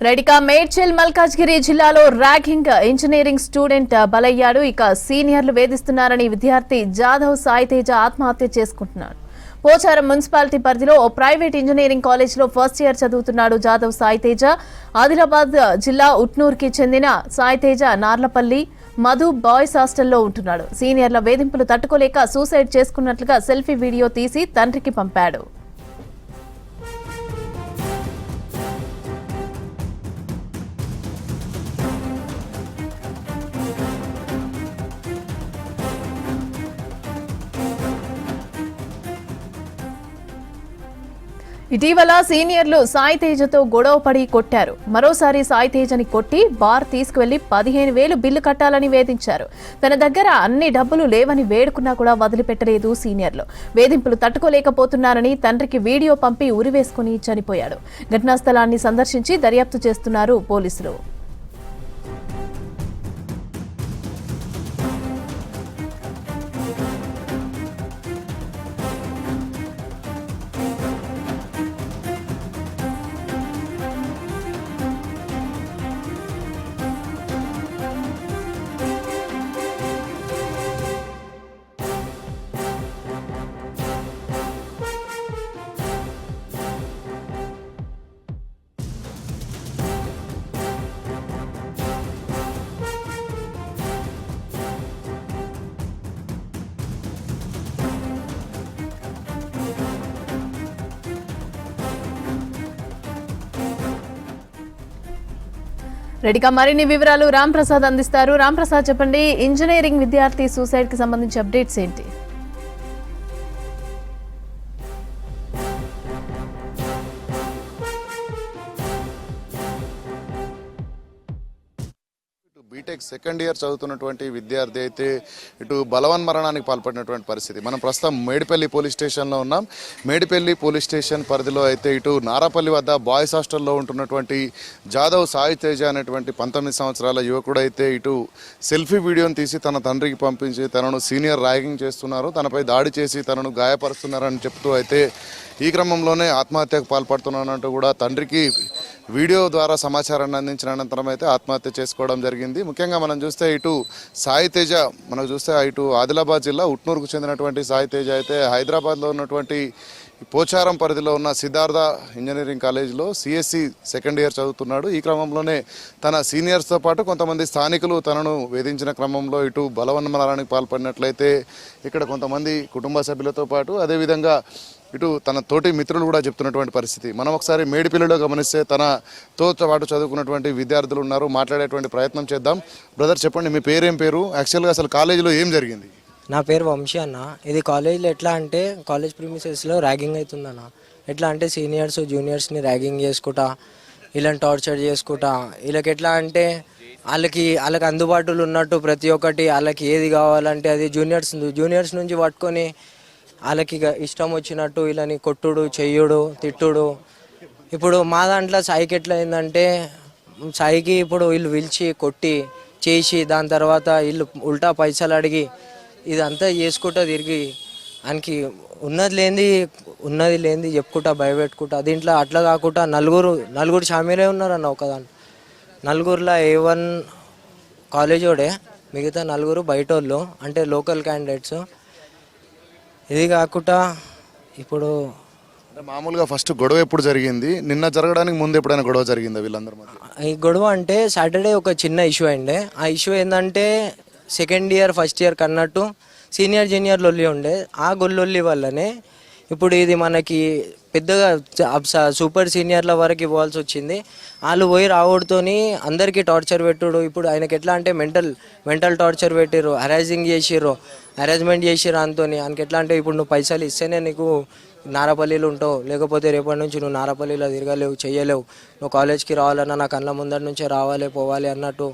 రెడికా మేడ్చల్ మల్కాజ్గిరి జిల్లాలో ragging engineering student బలయ్యాడు. ఇక సీనియర్లు వేధిస్తున్నారని విద్యార్థి జాదవ్ సాయితేజ ఆత్మహత్య చేసుకుంటున్నాడు. పోచారం మున్సిపాలిటీ పరిధిలో ఓ ప్రైవేట్ ఇంజనీరింగ్ కాలేజీలో ఫస్ట్ ఇయర్ చదువుతున్నాడు జాదవ్ సాయితేజ. ఆదిలాబాద్ జిల్లా ఉట్నూర్కి చెందిన సాయితేజ నార్లపల్లి మధు బాయ్స్ హాస్టల్లో ఉంటున్నాడు. సీనియర్ల వేధింపులు తట్టుకోలేక సూసైడ్ చేసుకున్నట్లుగా సెల్ఫీ వీడియో తీసి తండ్రికి పంపాడు. ఇటీవల సీనియర్లు సాయితేజతో గొడవ పడి కొట్టారు. మరోసారి సాయితేజని కొట్టి బార్ తీసుకువెళ్లి 15,000 బిల్లు కట్టాలని వేధించారు. తన దగ్గర అన్ని డబ్బులు లేవని వేడుకున్నా కూడా వదిలిపెట్టలేదు సీనియర్లు. వేధింపులు తట్టుకోలేకపోతున్నారని తండ్రికి వీడియో పంపి ఉరివేసుకుని చనిపోయాడు. ఘటనా స్థలాన్ని సందర్శించి దర్యాప్తు చేస్తున్నారు పోలీసులు. రెడీగా మరిన్ని వివరాలు రామ్ ప్రసాద్ అందిస్తారు. రామ్ ప్రసాద్, చెప్పండి, ఇంజనీరింగ్ విద్యార్థి సూసైడ్ కి సంబంధించి అప్డేట్స్ ఏంటి? బీటెక్ సెకండ్ ఇయర్ చదువుతున్నటువంటి విద్యార్థి అయితే ఇటు బలవన్మరణానికి పాల్పడినటువంటి పరిస్థితి. మనం ప్రస్తుతం మేడిపల్లి పోలీస్ స్టేషన్లో ఉన్నాం. మేడిపల్లి పోలీస్ స్టేషన్ పరిధిలో అయితే ఇటు నారాపల్లి వద్ద బాయ్స్ హాస్టల్లో ఉంటున్నటువంటి జాదవ్ సాయితేజ అనేటువంటి 19 సంవత్సరాల యువకుడు అయితే ఇటు సెల్ఫీ వీడియోని తీసి తన తండ్రికి పంపించి తనను సీనియర్ ర్యాగింగ్ చేస్తున్నారు, తనపై దాడి చేసి తనను గాయపరుస్తున్నారని చెప్తూ అయితే ఈ క్రమంలోనే ఆత్మహత్యకు పాల్పడుతున్నానంటూ కూడా తండ్రికి వీడియో ద్వారా సమాచారాన్ని అందించిన అనంతరం అయితే ఆత్మహత్య చేసుకోవడం జరిగింది. ముఖ్యంగా మనం చూస్తే ఇటు సాయితేజ ఇటు ఆదిలాబాద్ జిల్లా ఉట్నూరుకు చెందినటువంటి సాయితేజ అయితే హైదరాబాద్లో ఉన్నటువంటి పోచారం పరిధిలో ఉన్న సిద్ధార్థ ఇంజనీరింగ్ కాలేజీలో సిఎస్సి సెకండ్ ఇయర్ చదువుతున్నాడు. ఈ క్రమంలోనే తన సీనియర్స్తో పాటు కొంతమంది స్థానికులు తనను వేధించిన క్రమంలో ఇటు బలవన్మరణానికి పాల్పడినట్లయితే ఇక్కడ కొంతమంది కుటుంబ సభ్యులతో పాటు అదేవిధంగా ఇటు తన తోటి మిత్రులు కూడా చెప్తున్నటువంటి పరిస్థితి. మనం ఒకసారి మేడిపల్లిలో గమనిస్తే తనతో పాటు చదువుకున్నటువంటి విద్యార్థులు ఉన్నారు, మాట్లాడేటువంటి ప్రయత్నం చేద్దాం. బ్రదర్, చెప్పండి, మీ పేరేం పేరు? యాక్చువల్గా అసలు కాలేజీలో ఏం జరిగింది? నా పేరు వంశీ అన్న. ఇది కాలేజీలో ఎట్లా అంటే కాలేజ్ ప్రిమిసెస్లో ర్యాగింగ్ అవుతుందన్న. ఎట్లా అంటే సీనియర్స్ జూనియర్స్ని ర్యాగింగ్ చేసుకుంటా, వీళ్ళని టార్చర్ చేసుకుంటా, వీళ్ళకి ఎట్లా అంటే వాళ్ళకి అందుబాటులో ఉన్నట్టు ప్రతి ఒక్కటి వాళ్ళకి ఏది కావాలంటే అది జూనియర్స్ నుంచి పట్టుకొని వాళ్ళకి ఇష్టం వచ్చినట్టు వీళ్ళని కొట్టుడు, చెయ్యుడు, తిట్టుడు. ఇప్పుడు మా దాంట్లో సాయికి ఎట్లా అయిందంటే సాయికి ఇప్పుడు వీళ్ళు పిలిచి కొట్టి చేసి దాని తర్వాత వీళ్ళు ఉల్టా పైసలు అడిగి ఇదంతా చేసుకుంటా తిరిగి ఆయనకి ఉన్నది లేనిది చెప్పుకుంటా భయపెట్టుకుంటా. దీంట్లో అట్లా కాకుండా నలుగురు షామీలే ఉన్నారన్న. ఒకదాంట్లో నలుగురిలో A1 కాలేజోడే, మిగతా నలుగురు బయట వాళ్ళు అంటే లోకల్ క్యాండిడేట్స్. ఇది కాకుండా ఇప్పుడు మామూలుగా ఫస్ట్ గొడవ ఎప్పుడు జరిగింది? నిన్న జరగడానికి ముందు ఎప్పుడైనా గొడవ జరిగిందా వీళ్ళందరూ? ఈ గొడవ అంటే సాటర్డే ఒక చిన్న ఇష్యూ అయిండే. ఆ ఇష్యూ ఏంటంటే సెకండ్ ఇయర్ ఫస్ట్ ఇయర్ కన్నట్టు సీనియర్ జూనియర్ లొల్లి ఉండే. ఆ గొల్లొల్లి వల్లనే ఇప్పుడు ఇది మనకి పెద్దగా సూపర్ సీనియర్ల వరకు ఇవ్వాల్సి వచ్చింది. వాళ్ళు పోయి రావడంతోని అందరికీ టార్చర్ పెట్టుడు. ఇప్పుడు ఆయనకి ఎట్లా అంటే మెంటల్ టార్చర్ పెట్టిర్రు, హెరాస్మెంట్ చేసిర్రు అంతోని. ఆయనకి ఎట్లా అంటే ఇప్పుడు నువ్వు పైసలు ఇస్తేనే నీకు నారపల్లిలో ఉంటావు, లేకపోతే రేపటి నుంచి నువ్వు నారపల్లిలో తిరగలేవు, చెయ్యలేవు, నువ్వు కాలేజ్కి రావాలన్నా నా కళ్ళ ముందర నుంచే రావాలి పోవాలి అన్నట్టు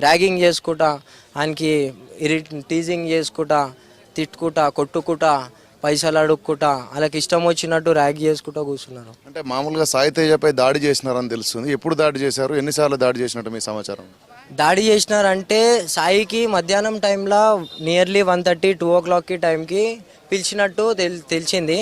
ర్యాగింగ్ చేసుకుంటా, ఆయనకి టీజింగ్ చేసుకుంటా, తిట్టుకుంటా, కొట్టుకుంటా, పైసలు అడుక్కుంటా, వాళ్ళకి ఇష్టం వచ్చినట్టు ర్యాగ్ చేసుకుంటా కూర్చున్నారు. అంటే మామూలుగా సాయితేజపై దాడి చేసినారని తెలుస్తుంది. ఎప్పుడు దాడి చేశారు, ఎన్నిసార్లు దాడి చేసినట్టు మీ సమాచారం? దాడి చేసినారంటే సాయికి మధ్యాహ్నం టైంలో నియర్లీ 1:30, 2 o'clock టైంకి పిలిచినట్టు తెలిసింది.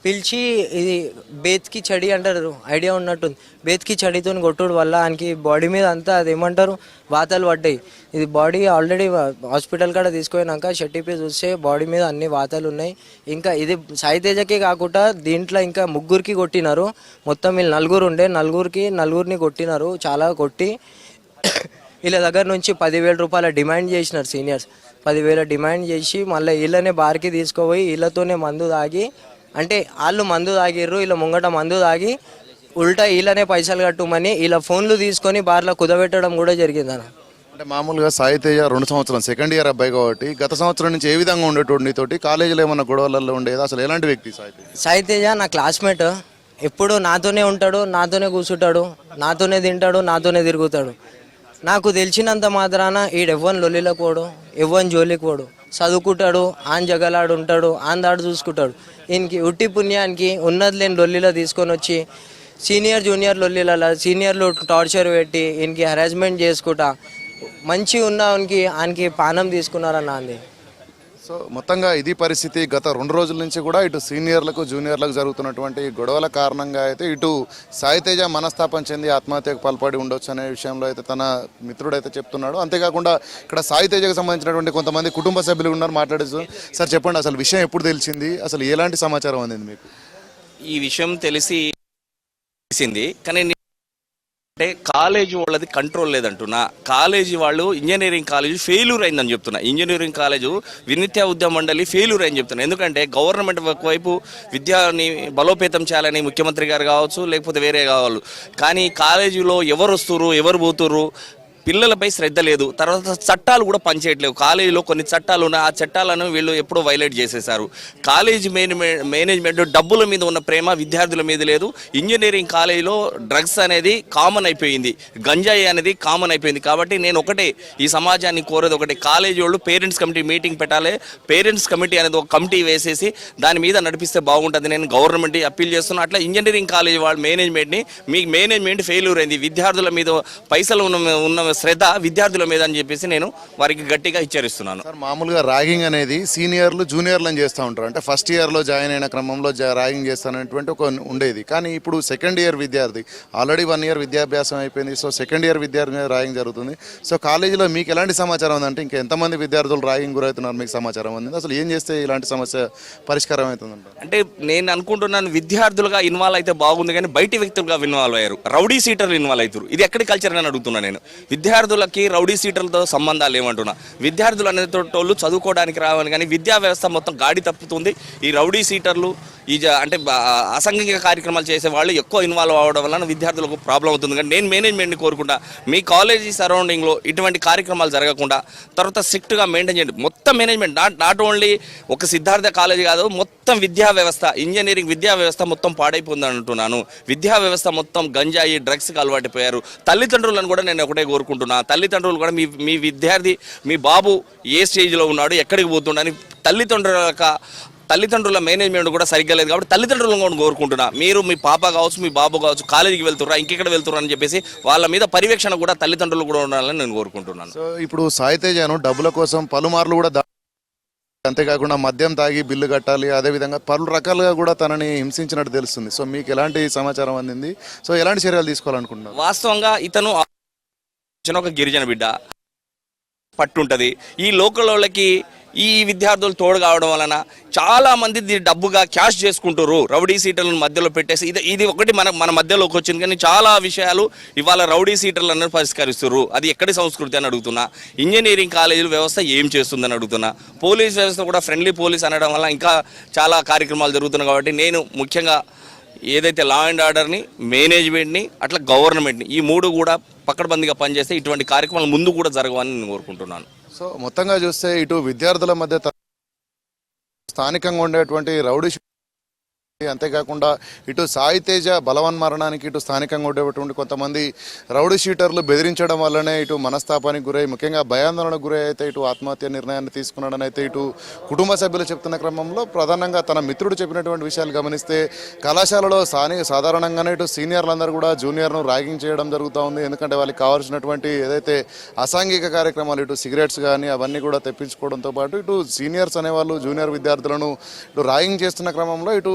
పిలిచి ఇది బేత్కి చడి అంటారు, ఐడియా ఉన్నట్టుంది. బేత్కి చడితో కొట్టుడు వల్ల ఆయనకి బాడీ మీద అంతా అది ఏమంటారు వాతలు పడ్డాయి. ఇది బాడీ ఆల్రెడీ హాస్పిటల్ కాడ తీసుకుపోయినాక షట్టిపి చూస్తే బాడీ మీద అన్ని వాతలు ఉన్నాయి. ఇంకా ఇది సాయి తేజకే కాకుండా దీంట్లో ఇంకా ముగ్గురికి కొట్టినారు. మొత్తం వీళ్ళు నలుగురు ఉండే, నలుగురిని కొట్టినారు. చాలా కొట్టి వీళ్ళ దగ్గర నుంచి 10,000 రూపాయల డిమాండ్ చేసినారు సీనియర్స్. 10,000 డిమాండ్ చేసి మళ్ళీ వీళ్ళనే బార్కి తీసుకుపోయి వీళ్ళతోనే మందు తాగి, అంటే వాళ్ళు మందు తాగిర్రు, వీళ్ళ ముంగట మందు తాగి ఉల్టా వీళ్ళనే పైసలు కట్టుమని వీళ్ళ ఫోన్లు తీసుకొని బార్లో కుదబెట్టడం కూడా జరిగిందన్న. అంటే మామూలుగా సాయి తేజ 2 సంవత్సరం సెకండ్ ఇయర్ అబ్బాయి కాబట్టి గత సంవత్సరం నుంచి ఏ విధంగా ఉండేటోడు నీతోటి? కాలేజీలో ఏమన్నా గొడవలలో ఉండేది? అసలు ఎలాంటి వ్యక్తి సాయి తేజ? సాయి తేజ నా క్లాస్మేట్, ఎప్పుడు నాతోనే ఉంటాడు, నాతోనే కూర్చుంటాడు, నాతోనే తింటాడు, నాతోనే తిరుగుతాడు. నాకు తెలిసినంత మాత్రాన ఈడెవ్వని లొల్లిలకు పోడు, ఎవ్వని జోలికి పోడు, చదువుకుంటాడు, ఆన్ జగలాడు ఉంటాడు, ఆన్ దాడు చూసుకుంటాడు. ఈయనకి ఉట్టి పుణ్యానికి ఉన్నది లేని లొల్లిలో తీసుకొని వచ్చి జూనియర్ లొల్లిలలో సీనియర్లు టార్చర్ పెట్టి ఈయనకి హెరాస్మెంట్ చేసుకుంటా మంచి ఉన్నవానికి ఆయనకి పానం తీసుకున్నారన్న అంది. సో మొత్తంగా ఇది పరిస్థితి. గత 2 రోజుల నుంచి కూడా ఇటు సీనియర్లకు జూనియర్లకు జరుగుతున్నటువంటి గొడవల కారణంగా అయితే ఇటు సాయి తేజ మనస్తాపం చెంది ఆత్మహత్యకు పాల్పడి ఉండొచ్చు అనే విషయంలో అయితే తన మిత్రుడైతే చెప్తున్నాడు. అంతేకాకుండా ఇక్కడ సాయి తేజకు సంబంధించినటువంటి కొంతమంది కుటుంబ సభ్యులు ఉన్నారు, మాట్లాడేస్తూ. సార్ చెప్పండి, అసలు విషయం ఎప్పుడు తెలిసింది? అసలు ఎలాంటి సమాచారం అందింది మీకు? ఈ విషయం తెలిసింది కానీ అంటే కాలేజీ వాళ్ళది కంట్రోల్ లేదంటున్నా. కాలేజీ వాళ్ళు ఇంజనీరింగ్ కాలేజీ ఫెయిల్యూర్ అయిందని చెప్తున్నా. ఇంజనీరింగ్ కాలేజు విద్యా ఉద్యమ మండలి ఫెయిల్యూర్ అయిందని చెప్తున్నా. ఎందుకంటే గవర్నమెంట్ ఒకవైపు విద్యని బలోపేతం చేయాలని ముఖ్యమంత్రి గారు కావచ్చు, లేకపోతే వేరే కావాలి, కానీ కాలేజీలో ఎవరు వస్తుర్రు, ఎవరు పోతుర్రు, పిల్లలపై శ్రద్ధ లేదు. తర్వాత చట్టాలు కూడా పనిచేయట్లేవు. కాలేజీలో కొన్ని చట్టాలు ఉన్నాయి, ఆ చట్టాలను వీళ్ళు ఎప్పుడో వైలేట్ చేసేశారు. కాలేజీ మేనేజ్మెంట్ డబ్బుల మీద ఉన్న ప్రేమ విద్యార్థుల మీద లేదు. ఇంజనీరింగ్ కాలేజీలో డ్రగ్స్ అనేది కామన్ అయిపోయింది, గంజాయి అనేది కామన్ అయిపోయింది. కాబట్టి నేను ఒకటే ఈ సమాజాన్ని కోరేది ఒకటి, కాలేజీ వాళ్ళు పేరెంట్స్ కమిటీ మీటింగ్ పెట్టాలి. పేరెంట్స్ కమిటీ అనేది ఒక కమిటీ వేసేసి దాని మీద నడిపిస్తే బాగుంటుంది. నేను గవర్నమెంట్ అప్పీల్ చేస్తున్నా. అట్లా ఇంజనీరింగ్ కాలేజీ వాళ్ళ మేనేజ్మెంట్ని, మీ మేనేజ్మెంట్ ఫెయిల్యూర్ అయింది, విద్యార్థుల మీద పైసలు ఉన్న శ్రద్ధ విద్యార్థుల మీద అని చెప్పేసి నేను వారికి గట్టిగా హెచ్చరిస్తున్నాను. సార్ మామూలుగా ర్యాగింగ్ అనేది సీనియర్లు జూనియర్లను చేస్తూ ఉంటారు. అంటే ఫస్ట్ ఇయర్లో జాయిన్ అయిన క్రమంలో ర్యాగింగ్ చేస్తానటువంటి ఒక ఉండేది. కానీ ఇప్పుడు సెకండ్ ఇయర్ విద్యార్థి ఆల్రెడీ 1 ఇయర్ విద్యాభ్యాసం అయిపోయింది. సో సెకండ్ ఇయర్ విద్యార్థి మీద ర్యాగింగ్ జరుగుతుంది. సో కాలేజీలో మీకు ఎలాంటి సమాచారం ఉందంటే ఇంకా ఎంతమంది విద్యార్థులు ర్యాగింగ్ గురవుతున్నారు మీకు సమాచారం ఉంది? అసలు ఏం చేస్తే ఇలాంటి సమస్య పరిష్కారం అవుతుందంట? అంటే నేను అనుకుంటున్నాను విద్యార్థులుగా ఇన్వాల్వ్ అయితే బాగుంది, కానీ బయటి వ్యక్తులుగా ఇన్వాల్వ్ అయ్యారు, రౌడీ సీటర్లు ఇన్వాల్వ్ అవుతారు. ఇది ఎక్కడి కల్చర్ అని అడుగుతున్నాను నేను. విద్యార్థులకి రౌడీ సీటర్లతో సంబంధాలు ఏమంటున్నా. విద్యార్థులు అనేటోళ్ళు చదువుకోవడానికి రావాలి, కానీ విద్యా వ్యవస్థ మొత్తం గాడి తప్పుతుంది. ఈ రౌడీ సీటర్లు అంటే అసాంఘిక కార్యక్రమాలు చేసే వాళ్ళు ఎక్కువ ఇన్వాల్వ్ అవ్వడం వలన విద్యార్థులకు ప్రాబ్లం అవుతుంది. కానీ నేను మేనేజ్మెంట్ని కోరుకుంటా, మీ కాలేజీ సరౌండింగ్లో ఇటువంటి కార్యక్రమాలు జరగకుండా తర్వాత స్ట్రిక్ట్గా మెయింటైన్ చేయండి. మొత్తం మేనేజ్మెంట్ నాట్ ఓన్లీ ఒక సిద్ధార్థ కాలేజీ కాదు, మొత్తం విద్యా వ్యవస్థ, ఇంజనీరింగ్ విద్యా వ్యవస్థ మొత్తం పాడైపోయింది అంటున్నాను. విద్యా వ్యవస్థ మొత్తం గంజాయి డ్రగ్స్కి అలవాటైపోయారు. తల్లిదండ్రులను కూడా నేను ఒకటే కోరుకుంటున్నా, తల్లిదండ్రులు కూడా మీ విద్యార్థి, మీ బాబు ఏ స్టేజ్లో ఉన్నాడు, ఎక్కడికి పోతున్నాడని తల్లిదండ్రుల మేనేజ్మెంట్ కూడా సరిగ్గా లేదు. కాబట్టి తల్లిదండ్రులను కూడా కోరుకుంటున్నా, మీరు మీ పాప కావచ్చు, మీ బాబు కావచ్చు, కాలేజీకి వెళ్తుర్రా, ఇంకెక్కడ వెళ్తుర్రా అని చెప్పేసి వాళ్ళ మీద పర్యవేక్షణ కూడా తల్లిదండ్రులు కూడా ఉండాలని నేను కోరుకుంటున్నాను. సో ఇప్పుడు సాయి తేజను డబ్బుల కోసం పలుమార్లు కూడా అంతేకాకుండా మద్యం తాగి బిల్లు కట్టాలి, అదేవిధంగా పలు రకాలుగా కూడా తనని హింసించినట్టు తెలుస్తుంది. సో మీకు ఎలాంటి సమాచారం అందింది? సో ఎలాంటి చర్యలు తీసుకోవాలనుకుంటున్నారు? వాస్తవంగా ఇతను ఒక గిరిజన బిడ్డ పట్టుంటది. ఈ లోకల్ వాళ్ళకి ఈ విద్యార్థులు తోడు కావడం వలన చాలా మంది డబ్బుగా క్యాష్ చేసుకుంటారు, రౌడీ సీటర్లను మధ్యలో పెట్టేసి. ఇది ఒకటి మన మధ్యలోకి వచ్చింది, కానీ చాలా విషయాలు ఇవాళ రౌడీ సీటర్లను పరిష్కరిస్తారు. అది ఎక్కడి సంస్కృతి అని అడుగుతున్నా. ఇంజనీరింగ్ కాలేజీల వ్యవస్థ ఏం చేస్తుందని అడుగుతున్నా. పోలీస్ వ్యవస్థ కూడా ఫ్రెండ్లీ పోలీస్ అనడం వల్ల ఇంకా చాలా కార్యక్రమాలు జరుగుతున్నాయి. కాబట్టి నేను ముఖ్యంగా ఏదైతే లా అండ్ ఆర్డర్ని, మేనేజ్మెంట్ని, అట్లా గవర్నమెంట్ని, ఈ 3 కూడా పకడ్బందీగా పనిచేస్తే ఇటువంటి కార్యక్రమాలు ముందు కూడా జరగవని నేను కోరుకుంటున్నాను. సో మొత్తంగా చూస్తే ఇటు విద్యార్థుల మధ్య స్థానికంగా ఉండేటువంటి రౌడీ, అంతేకాకుండా ఇటు సాయి తేజ బలవన్ మరణానికి ఇటు స్థానికంగా ఉండేటువంటి కొంతమంది రౌడీ షీటర్లు బెదిరించడం వల్లనే ఇటు మనస్తాపానికి గురై, ముఖ్యంగా భయాందోళనకు గురై అయితే ఇటు ఆత్మహత్య నిర్ణయాన్ని తీసుకున్నాడని అయితే ఇటు కుటుంబ సభ్యులు చెప్తున్న క్రమంలో ప్రధానంగా తన మిత్రుడు చెప్పినటువంటి విషయాలు గమనిస్తే కళాశాలలో సాధారణంగానే ఇటు సీనియర్లందరూ కూడా జూనియర్ను ర్యాగింగ్ చేయడం జరుగుతూ ఉంది. ఎందుకంటే వాళ్ళకి కావాల్సినటువంటి ఏదైతే అసాంఘిక కార్యక్రమాలు, ఇటు సిగరెట్స్ కానీ అవన్నీ కూడా తెప్పించుకోవడంతో పాటు ఇటు సీనియర్స్ అనేవాళ్ళు జూనియర్ విద్యార్థులను ఇటు ర్యాగింగ్ చేస్తున్న క్రమంలో ఇటు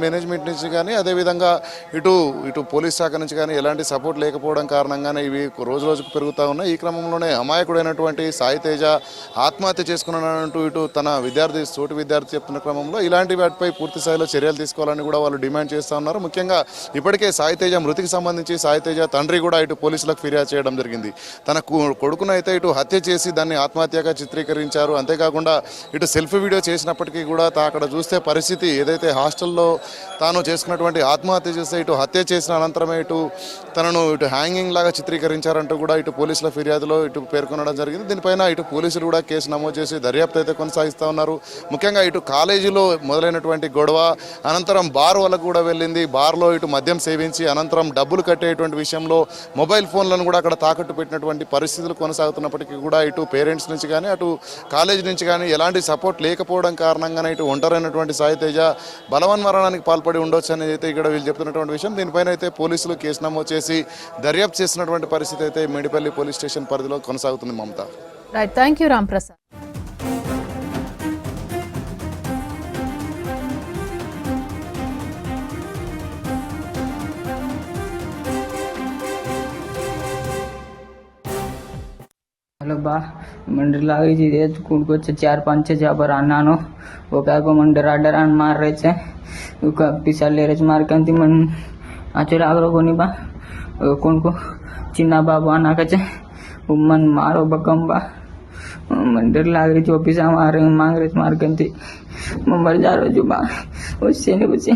మేనేజ్మెంట్ నుంచి కానీ అదేవిధంగా ఇటు పోలీస్ శాఖ నుంచి కానీ ఎలాంటి సపోర్ట్ లేకపోవడం కారణంగానే ఇవి రోజు రోజుకు పెరుగుతూ ఉన్నాయి. ఈ క్రమంలోనే అమాయకుడైనటువంటి సాయి తేజ ఆత్మహత్య చేసుకున్నానంటూ ఇటు తన తోటి విద్యార్థి చెప్తున్న క్రమంలో ఇలాంటి వాటిపై పూర్తి స్థాయిలో చర్యలు తీసుకోవాలని కూడా వాళ్ళు డిమాండ్ చేస్తూ ఉన్నారు. ముఖ్యంగా ఇప్పటికే సాయి తేజ మృతికి సంబంధించి సాయి తేజ తండ్రి కూడా ఇటు పోలీసులకు ఫిర్యాదు చేయడం జరిగింది. తన కొడుకును అయితే ఇటు హత్య చేసి దాన్ని ఆత్మహత్యగా చిత్రీకరించారు. అంతేకాకుండా ఇటు సెల్ఫీ వీడియో చేసినప్పటికీ కూడా అక్కడ చూస్తే పరిస్థితి ఏదైతే హాస్టల్లో తాను చేసుకున్నటువంటి ఆత్మహత్య చేస్తే ఇటు హత్య చేసిన అనంతరమే తనను హ్యాంగింగ్ లాగా చిత్రీకరించారంటూ కూడా ఇటు పోలీసుల ఫిర్యాదులో పేర్కొనడం జరిగింది. దీనిపైన ఇటు పోలీసులు కూడా కేసు నమోదు చేసి దర్యాప్తు అయితే కొనసాగిస్తూ ఉన్నారు. ముఖ్యంగా ఇటు కాలేజీలో మొదలైనటువంటి గొడవ అనంతరం బార్ వాళ్ళకు కూడా వెళ్ళింది. బార్లో మద్యం సేవించి అనంతరం డబ్బులు కట్టేటువంటి విషయంలో మొబైల్ ఫోన్లను కూడా అక్కడ తాకట్టు పెట్టినటువంటి పరిస్థితులు కొనసాగుతున్నప్పటికీ కూడా ఇటు పేరెంట్స్ నుంచి కానీ అటు కాలేజీ నుంచి కానీ ఎలాంటి సపోర్ట్ లేకపోవడం కారణంగానే ఇటు ఒంటరైనటువంటి సాయి తేజ బలవన్మరణానికి పాల్పడి ఉండొచ్చు అనేది అయితే ఇక్కడ వీళ్ళు చెప్తున్నటువంటి విషయం. దీనిపైన అయితే పోలీసులు కేసు నమోదు చేసి దర్యాప్తు చేసినటువంటి పరిస్థితి అయితే మేడిపల్లి పోలీస్ స్టేషన్ పరిధిలో కొనసాగుతుంది. Mamata. Right, thank you Ram Prasad. Hello बा मंदिर लागे जी रे कुण को 4-5 जाबर आनानो ఒక మండర్ అడ్డరాన్ మారేచే ఒక పిసలేరే మార్కంతి మన ఆచర ఆగ్రో కోని బా కొనుకో చిన్న బాబు అనాకచే ఉమ్మన్ మారో బకంబా మండర్ లాగే जो पिसा मारे मांगरे मारकंती मर जा रो जो बा उससे ने बचे